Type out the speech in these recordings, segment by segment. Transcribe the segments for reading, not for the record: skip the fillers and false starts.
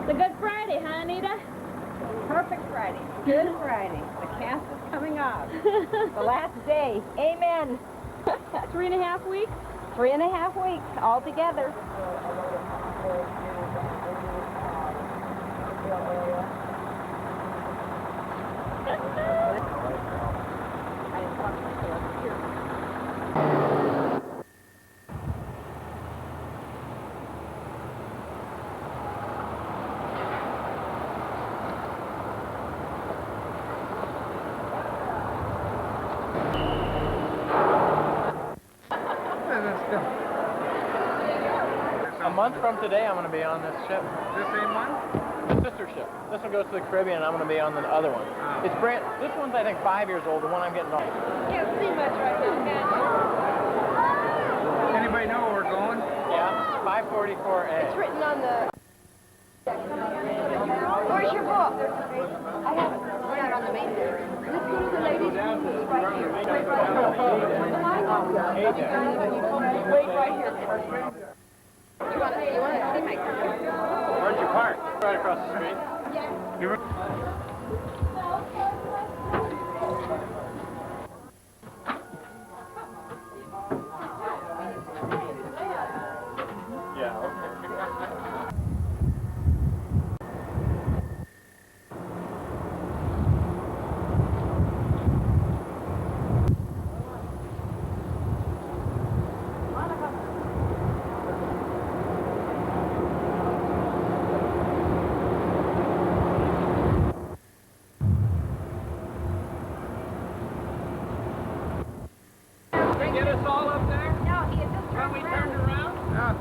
It's a good Friday, huh, Anita? Perfect Friday. Good Friday. The cast is coming off. The last day. Amen. 3.5 weeks? 3.5 weeks all together. A month from today, I'm going to be on this ship. This same one? The sister ship. This one goes to the Caribbean, and I'm going to be on the other one. Oh. It's brand. This one's, I think, 5 years old. The one I'm getting off. Can't see much right now, can you? Anybody know where we're going? Yeah, 544A. It's written on the... Where's your book? I have it. We're not on the main desk. Let's go to the ladies' room. Right here. Wait right here. Wait right here. You want to see my car? Where'd you park? Right across the street. Yeah, okay. Get us all up there? No, he had just When we turned around? Yeah.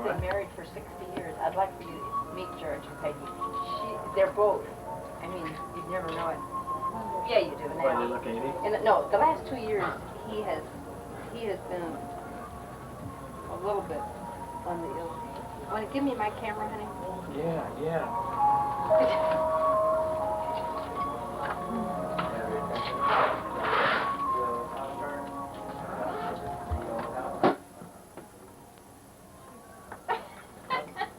Been married for 60 years. I'd like for you to meet George and Peggy. They're both. I mean, you'd never know it. Yeah, you do now. Why, they look 80? No, the last 2 years he has been a little bit on the ill. Want to give me my camera, honey? Yeah.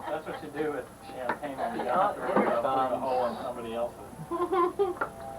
That's what you do with champagne when you don't throw a hole in somebody else's.